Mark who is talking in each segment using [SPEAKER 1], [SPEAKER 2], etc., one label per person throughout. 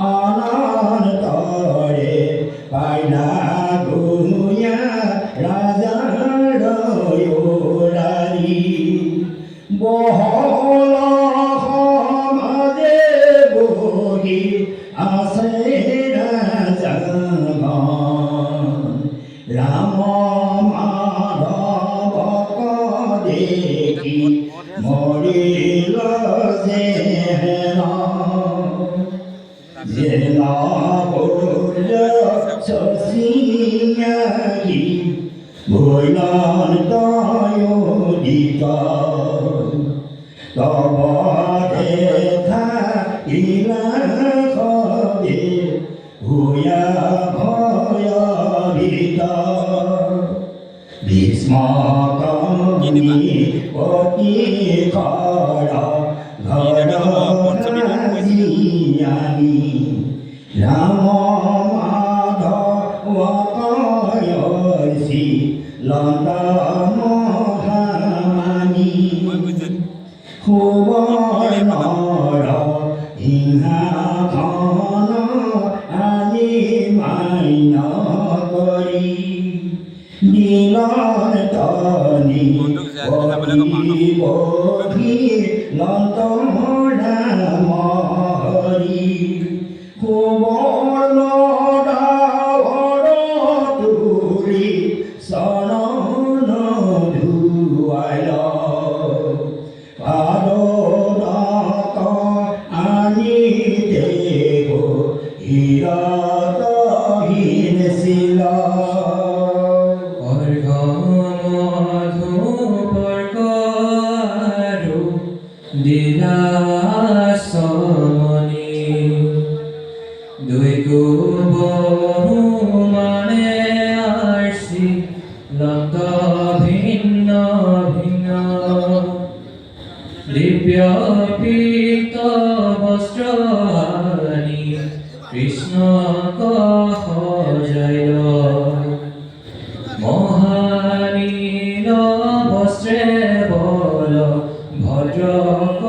[SPEAKER 1] অনন্তরে পাইলা গুয়া রাজার ওরারি বহল সমাজে বহি আছে রাজাগণ রাম মাধব দেখি মরিল জেলা বলল শশিয়ারি ভৈলন দয়োদিতা তব দেখা ইলা কবে হুয়া ভয় ভীতা ভীষ্মকমি অতি খরা ঘরজিয়ানি রাম মাধব কয়সি লতা মহামানি সুবর্ণৰ সিংহাসন আজি মান্য কৰি নীলৰ তনি বহি লতৰ নাম হৰি সুবৰ্ণ ডাৱৰ তুলি চৰণ ধুৱাই পাদনক আনি দেব হিৰতহীন শিল
[SPEAKER 2] দিলাসমনি দুই বহু মানে আৰছি লত ভিন্ন ভিন্ন দিব্য পীত বস্ত্ৰহানি কৃষ্ণক সজাই মহানীল বস্ত্ৰে বল ভদ্ৰক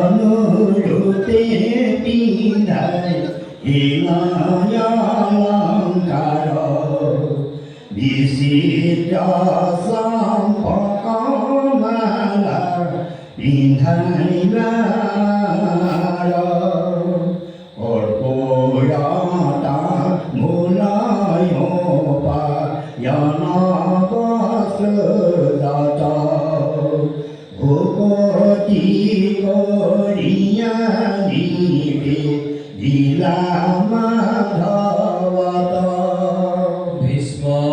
[SPEAKER 1] অনুৰূপে পিন্ধাই হিমালংকাৰ বিচিত্ৰ চম্পকমালা পিন্ধাইবাৰ অৰ্পয়তা মূলয়পায়ন বস্ত্ৰজাত ভকতি কৰিয়া নিবে দিলা মাধৱত
[SPEAKER 2] ভীষ্মকনৃপতি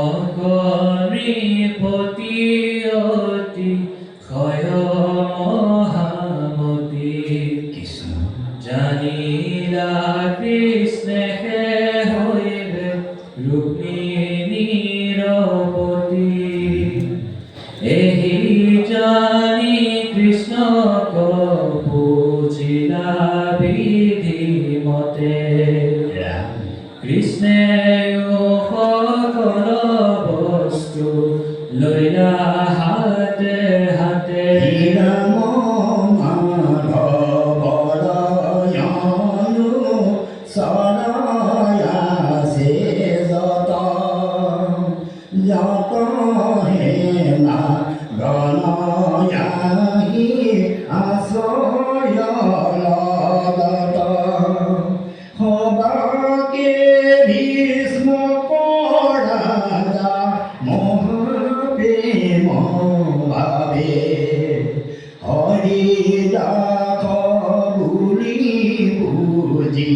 [SPEAKER 2] অতি ক্ষয় মহামতি জানিলা কৃষ্ণে হইবে ৰুক্মিণীৰ পতি এহি জানি কৃষ্ণক বুজিলা বিধি মতে কৃষ্ণে সকল বস্তু লৈলা হাতে হাতে
[SPEAKER 1] ৰাম মাধৱৰয়নু চৰয়াছে যত যত হেনা গণয়াহি আশ্ৰয় লগত সবাকে ভীষ্মক ৰাজা মহাপ্ৰেম ভাবে হৰিদাস বুলি বুজি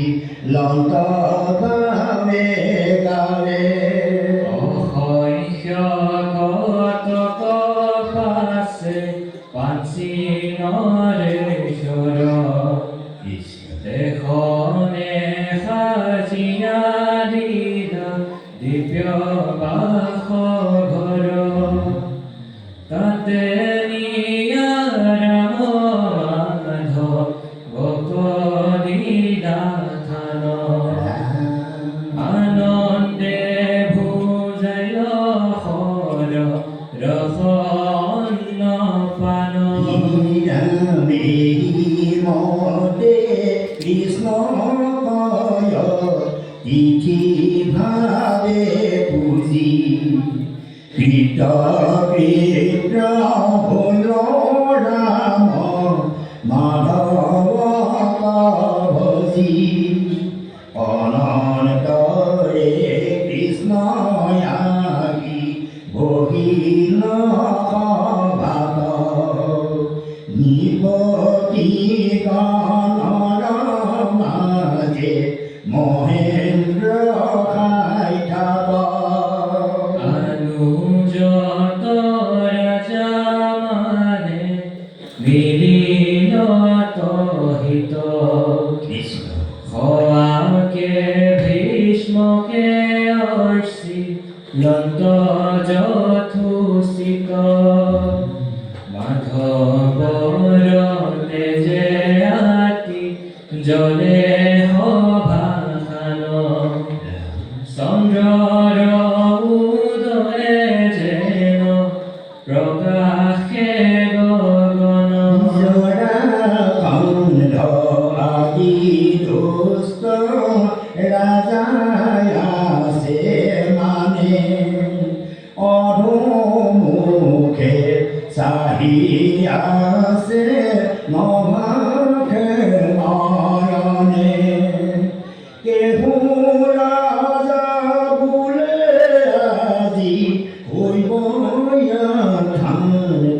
[SPEAKER 1] লন্ত গাৱে গাৱে
[SPEAKER 2] অসংখ্যক পাছে পাঞ্চি নৰেশ্বৰ এখনে সাজিয়া দিলা দিব্য বাস ঘৰ তাতে নিয়া ৰাম মাধৱ দিলা থান আনন্দে ভুজাই হৰ
[SPEAKER 1] নিধি ভাবে পুজি কৃত কৃত হল রাম মাধব ভজি অনন্তরে কৃষ্ণ আগি বহিল ভাত নিপতি গণৰ মাঝে মহেন্দ্র খাই থাক
[SPEAKER 2] অনুযত রাজা মানে মিলিল তহিত
[SPEAKER 1] কৃষ্ণ
[SPEAKER 2] খোৱাকে ভীষ্মকে অৰ্চি লন্ত যথোচিত মাধৱৰ তেজে আতি জলে সভাখান চন্দ্ৰৰ উদয়ে যেন প্ৰকাশে গগন
[SPEAKER 1] জৰাসন্ধ আদি দুষ্ট ৰাজাই আছে মানে অধোমুখে চাহি আছে নভাখে নয়নে কেহু ৰাজা বোলে আজি হৈব ধান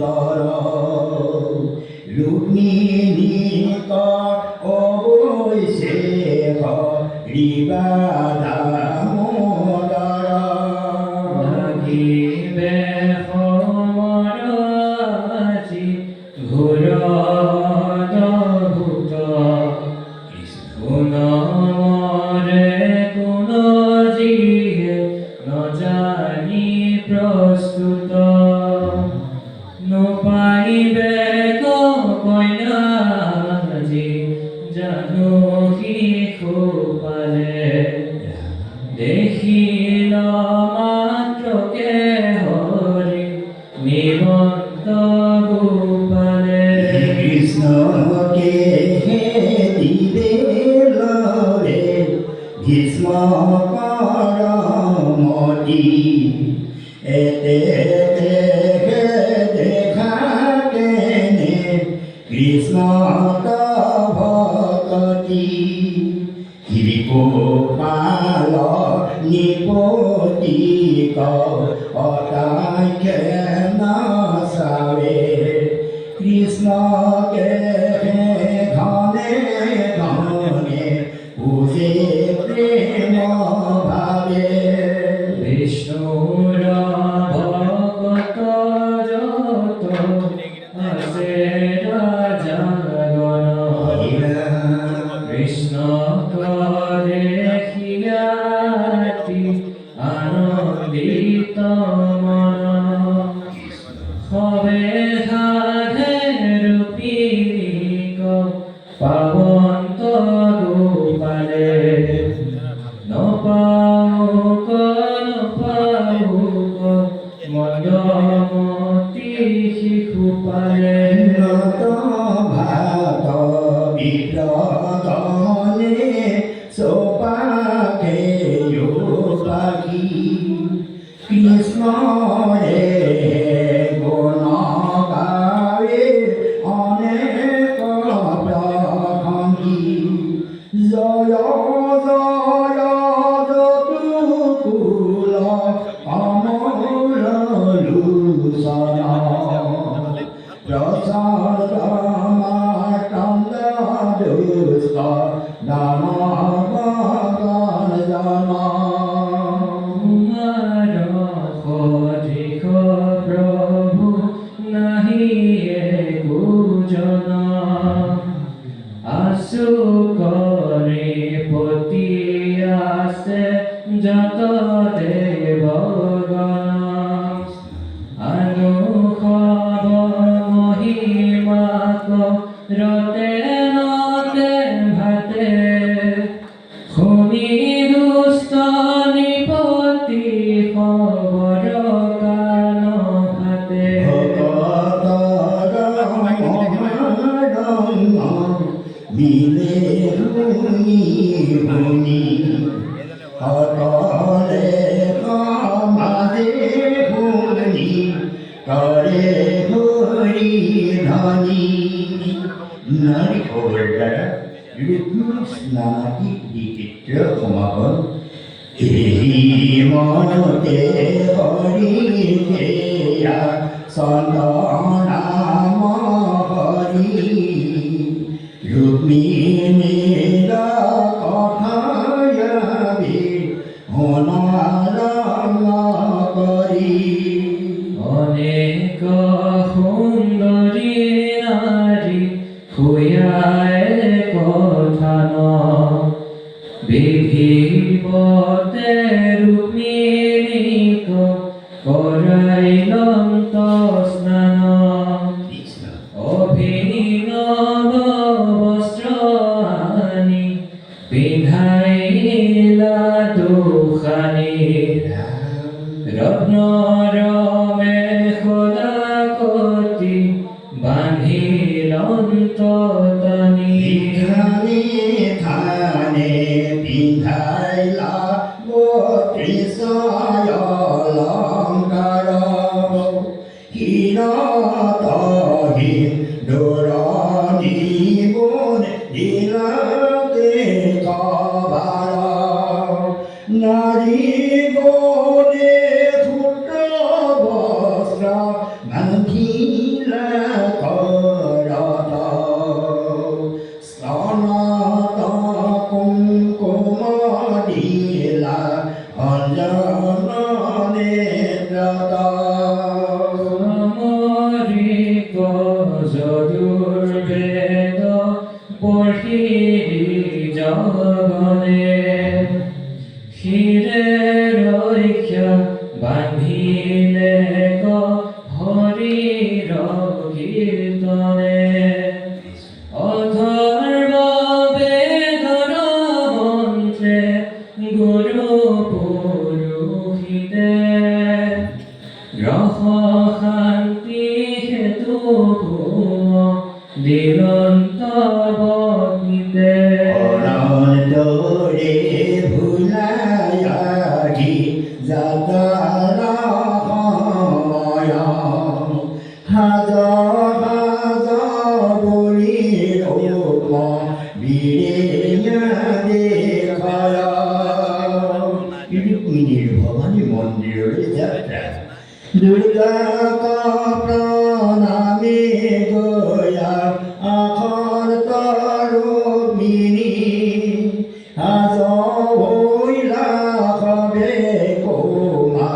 [SPEAKER 1] কৰ ৰুক্মিণীক অৱশ্যে ৰিবা দামোদৰ
[SPEAKER 2] লাগিবে সমৰাজি ঘোৰ অদ্ভুত কোন মৰে কোন যিহে নজানি প্ৰস্তুত নপাইবে কন্যাজি জানো শিশু পালে দেখিল মাত্ৰকে হৰি নিমন্ত গোপালে
[SPEAKER 1] কৃষ্ণকে দিবে লৰে ভীষ্ম মতি এতে দেখা কেনে কৃষ্ণ ভকতি গোপাল নিপতিক অতাখ্যে নাচাবে কৃষ্ণকে ঘনে ঘনে পূজে প্ৰেম ভাবে
[SPEAKER 2] বিষ্ণুৰ ভকত যত আছে ৰাজাগণ কৃষ্ণক দেখিয়াতি আনন্দিত মন সবে সাধে ৰূপিক পাৱন্ত গোপালে নপাওক মন্দমতি শিশু পালে
[SPEAKER 1] নত ভাত বিপ্লগনে সোপাকে পাখি কৃষ্ণৰে গুণ গাৱে অনেক প্ৰসংগী জয় জয় যদুকুল অমল লোচন প্ৰসাদ মাতঙ্গ দুষ্ট দানৱগণ জন
[SPEAKER 2] কুমাৰ সদৃশ প্ৰভু নাহিয়ে গুজন আশু কৰে পতি আছে যত দেৱগণ অনুসৱ মহিমাক ৰতে নতে ভাতে শুনি দুষ্ট নিপতি খবৰ কাণ ভাতে
[SPEAKER 1] মিলে শুনি শুনি সকলে সমাজে শুনি করে হরি ধ্বনি নারী খবর দ্বারা ঋতুস নানাটি বিচিত্র সমাগম এই মনতে হরি কেয়া সন্তনাম হরি রুক্মিণীর কথায়াবি হনারম করি
[SPEAKER 2] অনেক সুন্দরী নারী খুয়ায় কথা ন বিধিবতে রুক্মিণীক কৰাইলম স্নান অভিনব বস্ত্র আনি পিন্ধাইলা দুখানি রত্নৰ মেখলা কতি বান্ধিলন্ত টানি
[SPEAKER 1] থানে থানে পিন্ধাইলা বত্ৰিশয় অলংকাৰ হীনতহি দূৰণি গুণ দিলাতে কবাৰ নাৰী গণে ক্ষুদ্ৰ বস্ত্ৰ বান্ধিলা কৰত স্তনত কুংকুম দিলা অঞ্জন নেত্ৰত
[SPEAKER 2] অমৰিক যদুৰ্বেদ পঢ়ি জগনে শিৰে ৰক্ষা বান্ধিলে হৰিৰ কীৰ্তনে অধৰ্ব বেদৰ মন্ত্ৰে গুৰু পুৰোহিতে গ্ৰহ শান্তি হেতু দিগন্ত বহিতে
[SPEAKER 1] অনন্তৰে ভুলায়াহি যাতাৰ সময় হাজ হাজ বলি ৰূপ বীৰে দেখায় ৰুক্মিণীৰ ভৱানী মন্দিৰলৈ যাত্ৰা দুৰ্গাক প্ৰণামী গয়া আখৰ তৰুমিনী আজ হৈলা সবে কোমা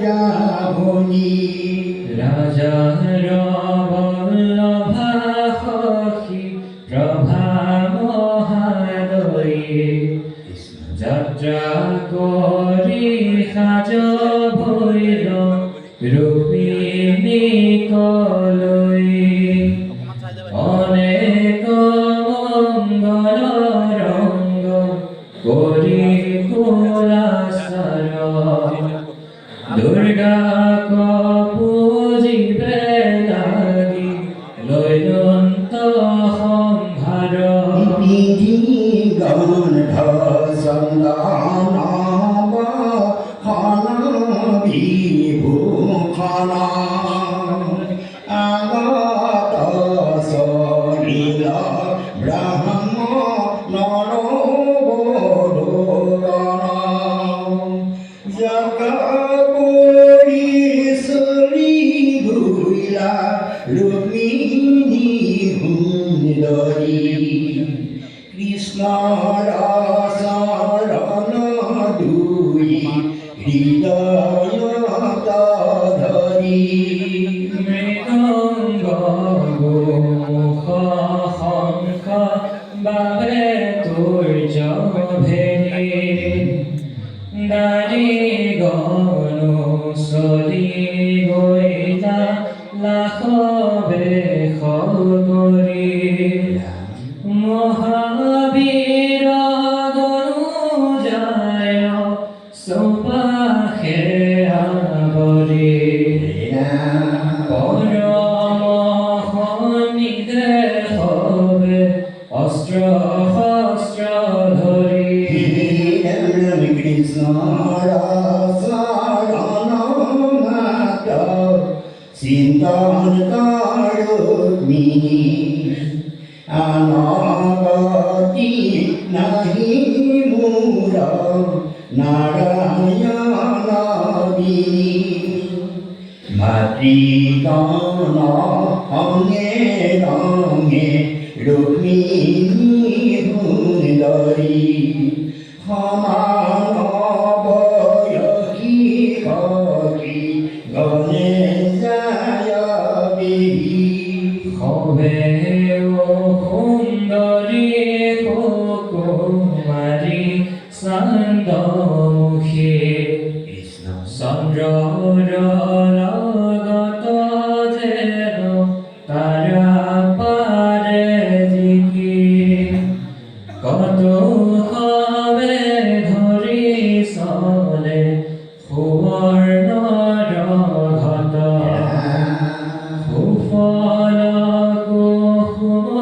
[SPEAKER 1] ৰৰয়াহুনি
[SPEAKER 2] ৰাজাৰ বল্লভা সখী প্ৰভা মহাদয়ী যাত্ৰা কৰি সাজ ভৈৰ ৰুক্মিণীকলৈ অনেক মংগল ৰংগ কৰি কুলাচাৰ দুৰ্গাক পূজিবে লাগি লৈলন্ত সম্ভাৰ
[SPEAKER 1] বিধি গন্ধ চন্দনাম হন বিভূষণ আগত সলিল ব্ৰহ্ম নৰবধূগণ জগ পৰিচৰি ঘূৰিলা ৰুক্মিণী সুন্দৰী কৃষ্ণৰ চৰণ দুই হৃদয়ত ধৰি
[SPEAKER 2] মৃদঙ্গ মুখ শঙ্খ বাবে তুৰ্য ভেৰি নাৰী গণু চলি গৈলা লাখ বেশ কৰি মহাবীৰ গণু যায় চৌপাশে আৱৰি পৰম সন্নিধে হবে অস্ত্ৰ শস্ত্ৰ ধৰি
[SPEAKER 1] কৃষ্ণৰ চৰণ মাত চিন্তন ৰুক্মিণী আনগতি নাহি মোৰ নাৰায়ণ বিনি মাতৃগণ অঙ্গে রঙে রুক্মিণী সুন্দরী সমান বয়সী সখী গণে যায় বিহি
[SPEAKER 2] হবে ও সুন্দরী কুমারী চন্দ্রমুখী
[SPEAKER 1] কৃষ্ণ
[SPEAKER 2] চন্দ্ৰৰ লগত যেন তাৰা পাৰে জিকি কত সবে ধৰি চলে সুবৰ্ণৰ ঘট সুফল কুসুম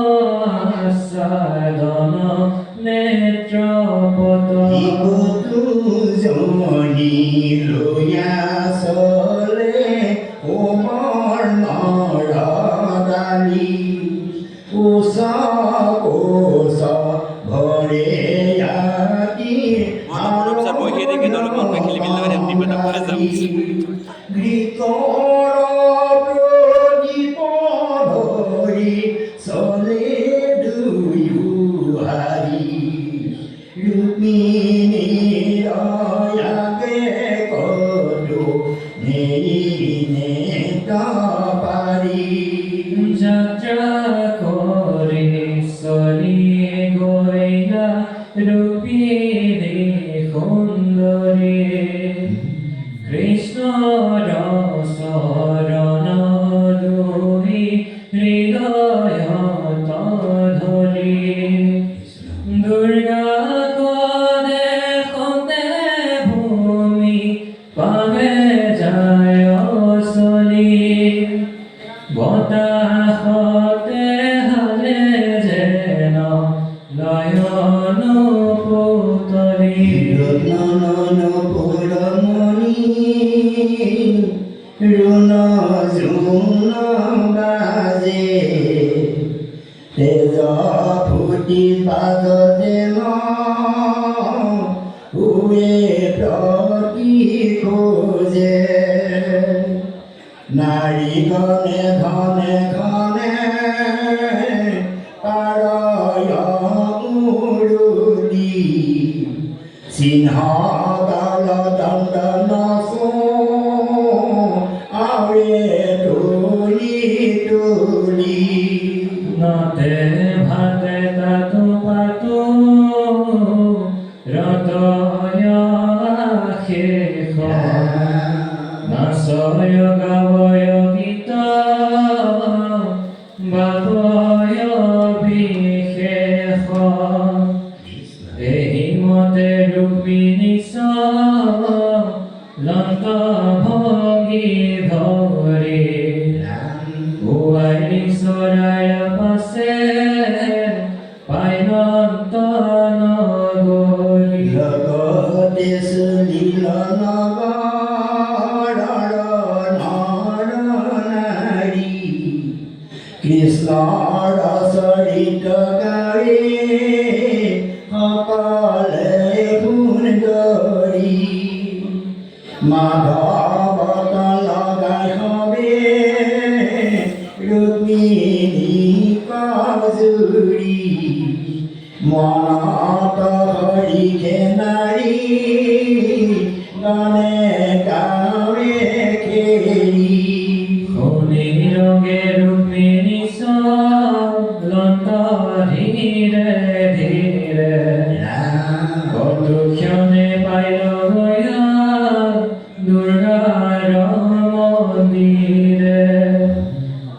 [SPEAKER 2] সাধন নেত্ৰপত
[SPEAKER 1] জনী লয়া চলে কোমৰ নৰদালি কোচ কোচ ভৰে আদি ঘৃতৰ প্ৰদীপ ধৰি চলে দুয়ো হাৰি ৰুক্মিণীৰ আগে কলো নেৰি পাৰি
[SPEAKER 2] যাত্ৰা কৰি চলি গৈলা ৰূপিণী সুন্দৰী কৃষ্ণৰ চৰণ দুহি হৃদয়ত ধৰি দুৰ্গা দেখতে ভূমি পাৱে যায় চলি বতাহতে হালে যেন নয়ন পুতলি
[SPEAKER 1] নয়ন পুৰমণি ৰুণ জুন বাজে তেজ ফুটি পাদ যেন উৱে প্ৰতি খোজে নাৰী ঘনে ঘনে ঘনে পাৰয় মুৰুলি সিংহ দল দণ্ড নচো আৰে তুলি তুলি
[SPEAKER 2] নতে ভাতে তাতু পাতু হৃদয় শেষ নাচয় গাবয় গীত বাবয় বিশেষ এই মতে ৰুক্মিণী লন্ত ভগী ধৰি ভুৱাই চৰায় পাছে পাইনন্ত নগৰী
[SPEAKER 1] লগতে চলিল নগৰৰ নৰ নাৰী কৃষ্ণৰ চৰিত গাই সকলে সুন্দৰী মাধৱত লগাই সবে ৰুক্মিণী কজুৰি মনত হৰিষে নাৰী গানে গাৱে খেৰি
[SPEAKER 2] শুনি ৰঙে ৰুক্মিণী লন্ত ধীৰে ধীৰে কটুক্ষণে পাইল গয়া দুৰ্গাৰ মন্দিৰে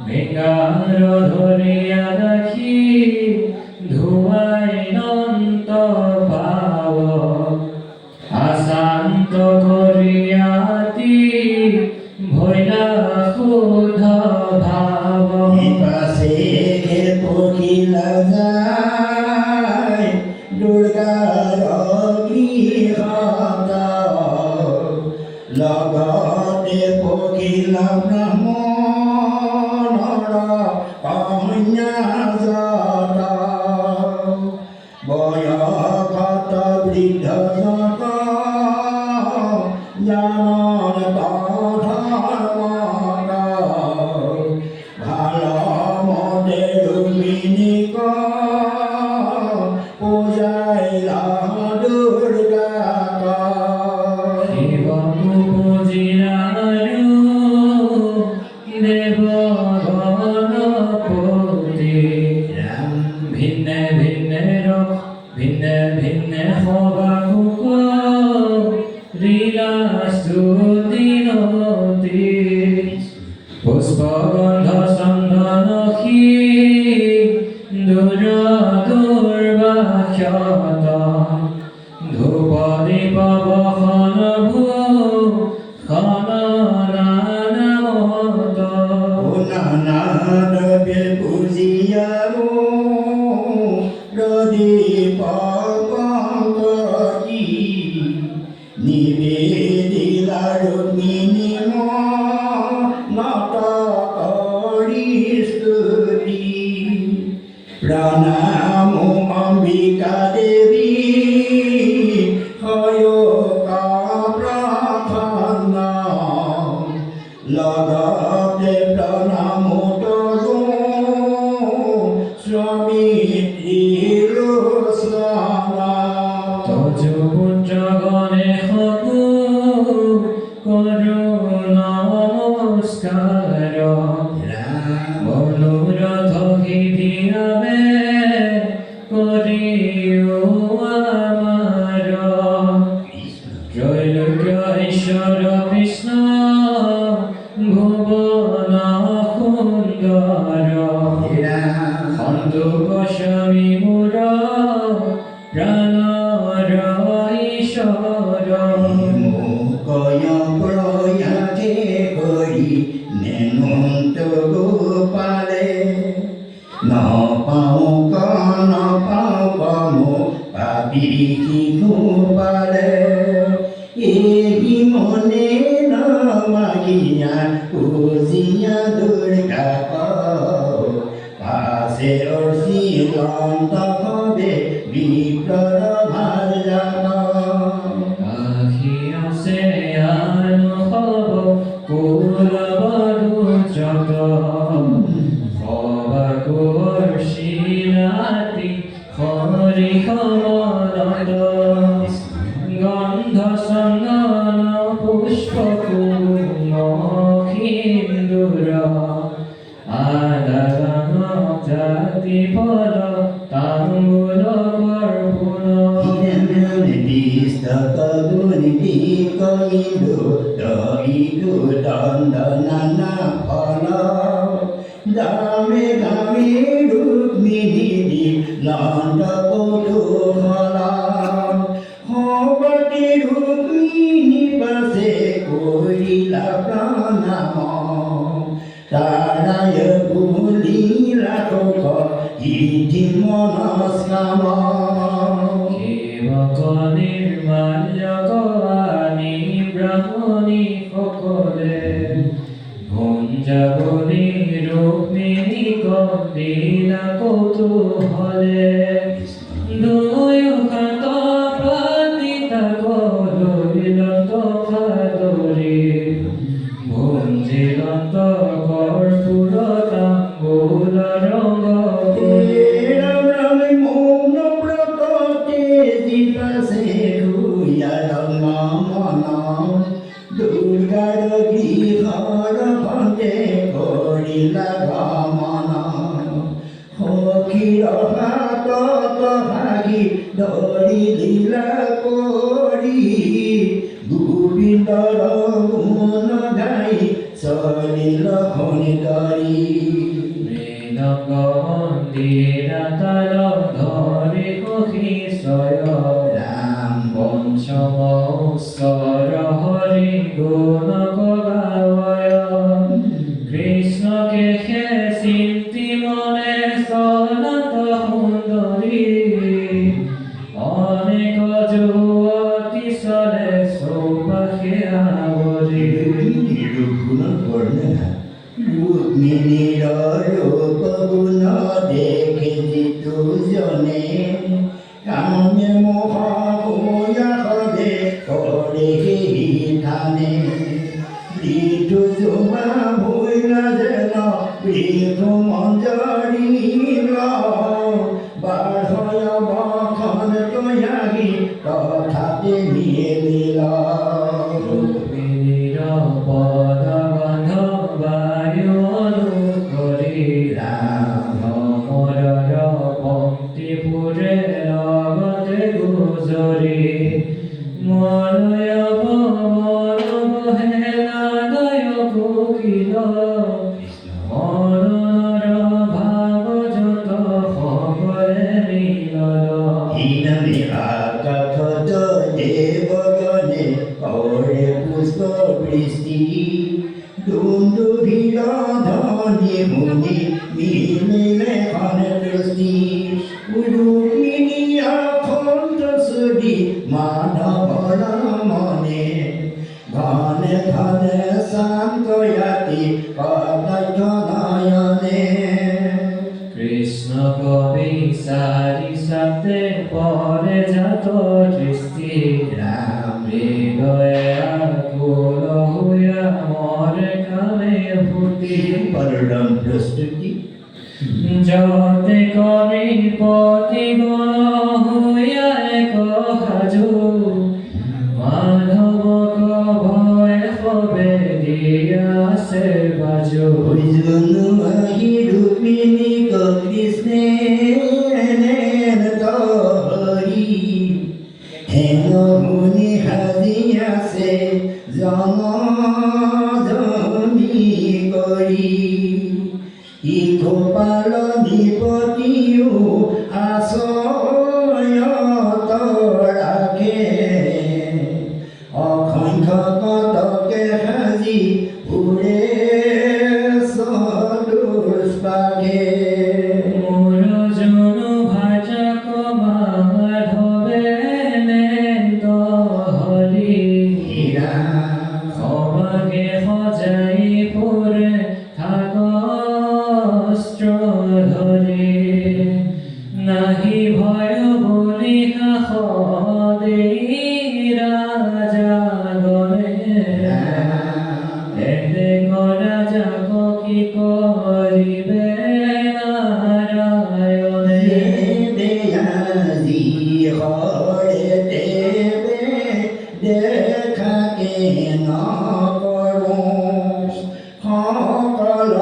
[SPEAKER 2] ভিঙ্গাৰ ধৰিয়া ৰাখি ধুৱাই নন্ত পাৱ আশান্ত ধৰিয়া
[SPEAKER 1] লগতে পখিলা ব্ৰাহ্মণৰ কন্যা যত বয়সত বৃদ্ধ যত জানন ধৰ্মত ভাল মতে ৰুক্মিণীক পূজাইলা দুৰ্গাক
[SPEAKER 2] শিৱকো পূজিলায়ো দেৱ গণপতি ভিন্নে ভিন্নে ভিন্নে ভিন্নে সবাকুক লীলাস্তুতি নতি পুষ্পগন্ধ চন্দন দূৰ দুৰ্বাক্ষত ধূপ দীপ বসন খননামত
[SPEAKER 1] নানাদবে পূজিয়াৰো প্ৰদীপ পংকজি নিবেদিলা ৰুক্মিণী নত কৰি স্তুতি প্ৰণাম অম্বিকা দেৱী সয়কা প্ৰাৰ্থনা লগতে প্ৰণাম তৰো স্বামীৰ স্নানা
[SPEAKER 2] তজু পুত্ৰ গণেশকো কৰো নমস্কাৰ মনোৰথ সিদ্ধিয়াবে কৰিও আমাৰ ত্ৰৈলোক্য ঈশ্বৰ কৃষ্ণ ভুৱন সুন্দৰ সন্তোষ স্বামী মোৰ প্ৰাণৰ ঈশ্বৰ
[SPEAKER 1] মুকয় প্ৰয়াসে কৰি নেনন্ত গোপালে নপাওঁ কমো পাপি শিশু পালে এই মনে নমাগিয়া পূজিয়া দুৰ্গা পাছে অৰ্চিলন্ত হবে বিপ্ৰৰ ভাল জাত
[SPEAKER 2] আহি আছে আনো হব কুলবৰুজত সবাকুৰ শিলাতি হৰি সমনত গন্ধ চন্দন পুষ্প কুমহিন্দুৰ আদান জাতি ফল তাম্বুল গৰ্ভুণ
[SPEAKER 1] নানা ফল দামে দামে ৰুক্মিণী নন্দ কৌতূহল সবতি ৰুক্মিণী পাছে কৰিলা প্ৰণাম তাৰায় বুলিলা তোক সিদ্ধি মনস্কাম
[SPEAKER 2] সেৱক নিৰ্মাল্য গণী ব্ৰাহ্মণী সকলে ভঞ্জাবলী ৰুক্মিণী কন্দিলা কৌতূহলে দুয়োহাত পাতিতা কদৈলত খাদৰি ভঞ্জিলত কৰ্পূৰ তাম্বুল ৰঙ
[SPEAKER 1] মৌন ব্ৰততে জিতাছে মন দুৰ্গাৰ গৃহৰ ভঞ্জে কৰিলা গমন সখীৰ হাতত ভাগি ধৰি লীলা কৰি গোবিন্দৰ গুণ গাই চলিল খনিদৰি
[SPEAKER 2] মৃদঙ্গ মন্দিৰা তাল ধৰি সখীশ্বয়
[SPEAKER 1] ৰাম
[SPEAKER 2] পঞ্চম স্বৰ হৰি গুণ গাৱয় কৃষ্ণকে সে চিন্তি মনে চলত সুন্দৰী অনেক যুৱতী চলে চৌপাশে আৱৰি
[SPEAKER 1] বৃক্ষ মঞ্জরি বাঢ়য় বখন তয়াগি তথাতে নিয়ে দিল
[SPEAKER 2] রূপিণীর পদবন্ধ বায়ু অনুকরি ভ্রমরর পঙ্ক্তি পুরে লগতে গুজরি মলয় পবন বহেলাদয় কোকিল মরণর ভাব যত সকলে মিলল
[SPEAKER 1] হীনমে আকাশত দেবগণে করে পুষ্প বৃষ্টি দুন্দুভির ধ্বনি মুনি মিলিলে খন দৃষ্টি রূপিণী অখণ্ড সুধি মানবর মনে ঘনে ঘনে শান্তয়াতি কদক্ষ নয়নে
[SPEAKER 2] কৃষ্ণ কবি সারি সাথে পরে যত দৃষ্টি হৃদয়ে আকুল হইয়া মরে কামে ফুটি
[SPEAKER 1] পরম প্রস্তুতি
[SPEAKER 2] যতে কবি পতি গণ হইয়া এক হাজু মাধব ভয় হবে দিয়াছে বাজু
[SPEAKER 1] হি রূপিণী কৃষ্ণের তরি হেন মুনি হাজিয়াছে জমি করি ই গোপাল নিপতিও আশ্রয়ত রাখে অসংখ্য কতকে সাজি ফুৰে সদুষ্পাকে
[SPEAKER 2] মোর জনু ভাজক মাধবে নেন্দ হরি সবাকে সজাই ফুরে থাকস্ত্র ধৰি নাহি ভয় বলি কাষ দেই ৰাজা গণে রাজাক কি করিবে নারায়ণে
[SPEAKER 1] দেয়াজি হরে দেবে দেখাকে নকৰো সকল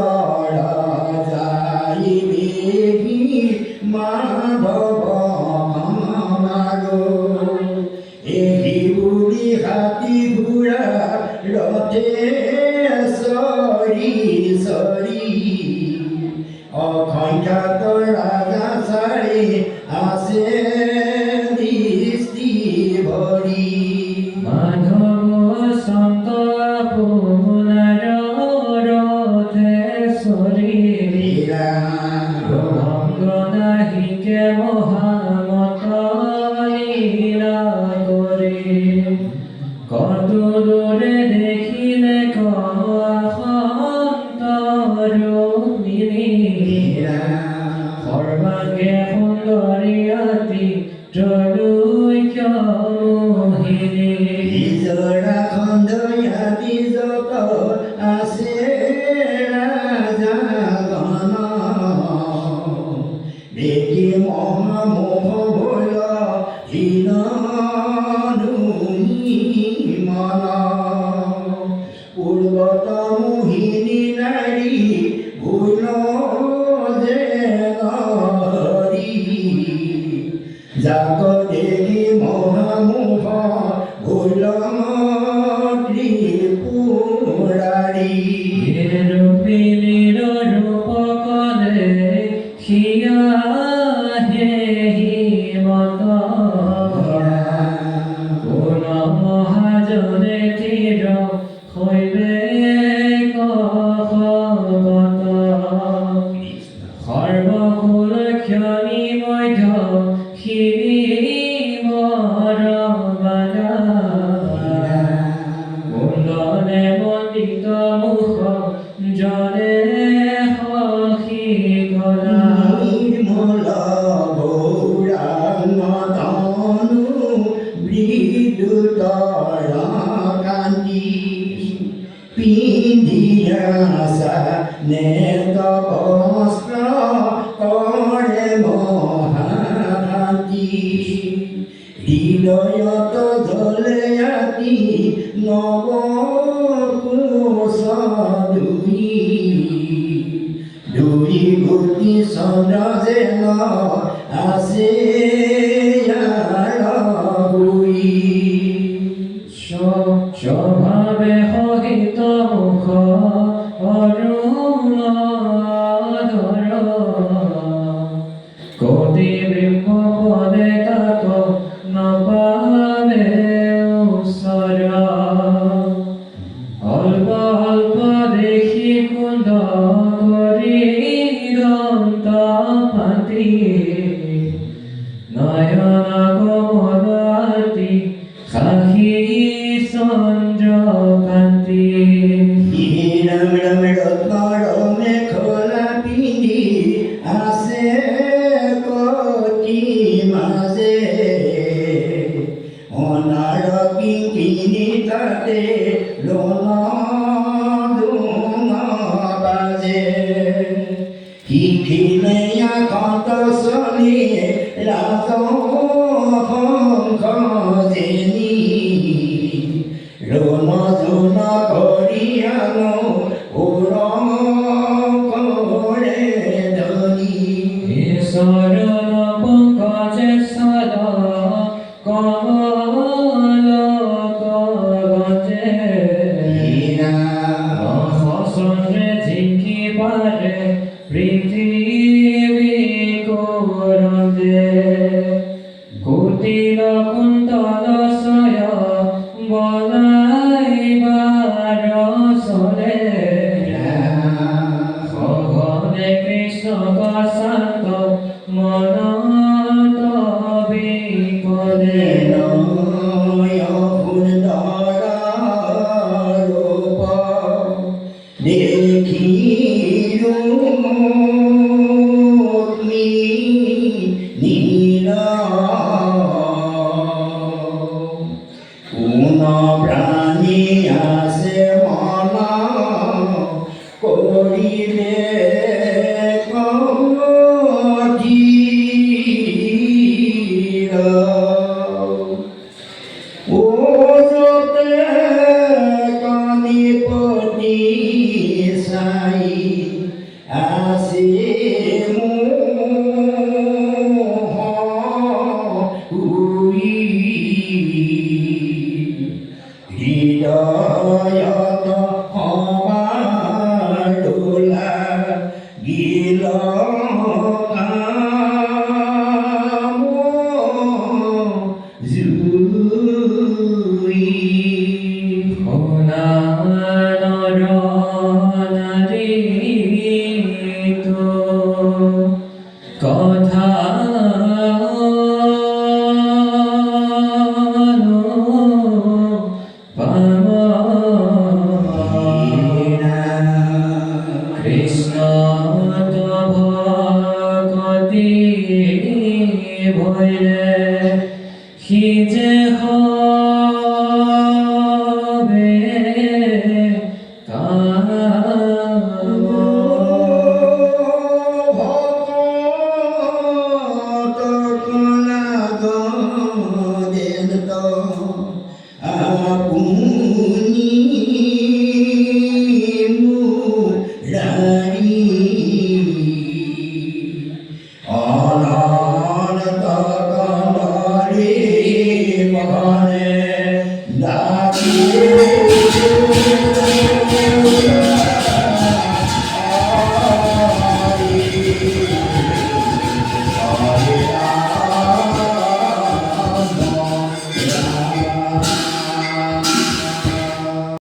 [SPEAKER 1] যাইবেহি মাধৱ আমাৰো এই বুঢ়ী হাতী ঘোঁৰা ৰথে চৰি চৰি অসংখ্যাত ৰাজা চাৰি আছে দৃষ্টি ভৰি
[SPEAKER 2] মাধব সন্ত আপোনাৰ ৰথে চৰি ভঙ্গ নাহিকে মহামত লীলা কৰি কত দূৰে দেখিলে সন্ত ৰূপিণী সৰ্বাঙ্গে সুন্দৰী অতি ত্ৰৈলোক্য মোহিনী
[SPEAKER 1] নিজৰা খণ্ডয়াতি যত আছে ৰাজাগণ দেখি মহামোহ ভয় হীন মন পূৰ্বত মোহিনী নাৰী ভুল যে হৰি যাক দেখি মহামোহ ভুল ত্ৰিপুৰাৰী
[SPEAKER 2] ৰূপিণীৰ ৰূপ কলে সিয়া মত কোন মহাজনে থিৰ হৈবে কগত সৰ্বসুৰক্ষণী মধ্য শিৱৰ বালা কুণ্ডলে মণ্ডিত মুখ জলে সখী গলা
[SPEAKER 1] নিৰ্মল গৌৰাঙ্গতনু বিদ্যুতৰ কান্তি পিন্ধিয়া আশা নেত বস্ত্র করে মহাভাতি হৃদয়ত জ্বলে আতি নব দুই গতি চন্দ্র যেন আছে
[SPEAKER 2] স্বভাৱে সহিত মুখ অৰুণধৰ কোটি ব্ৰহ্ম পদে তাক নপাৱে ওচৰ অল্প অল্প দেখি কুণ্ড কৰি দন্ত ফাটি নয়ন কমলাতি খাহি চন্দ্ৰকান্তি
[SPEAKER 1] মেখলা পিন্ধি আছে কটি মাজে অনাৰ কিংকিনি তাতে বাজে শিখিলেয়া কত চলিয়ে ৰাজেনি ৰোণ জোন কৰিয়ানো কৰে ধনী
[SPEAKER 2] ঈশ্বৰ পংকজে সদ কমল গজে চন্দ্ৰে ঝিকি পাৰে পৃথিৱী কৰজে কুটিল কুন্তল ছয় বলাইবাৰ চলে সঘনে কৃষ্ণ শান্ত মনত বিকলে
[SPEAKER 1] দেখি কোন প্রাণী আছে মন করিবে আসে হৃদয়ত সমাদোলা গিল জুই
[SPEAKER 2] কথা কৃষ্ণ ভগতি ভৈলে সি যে হবে
[SPEAKER 1] Hare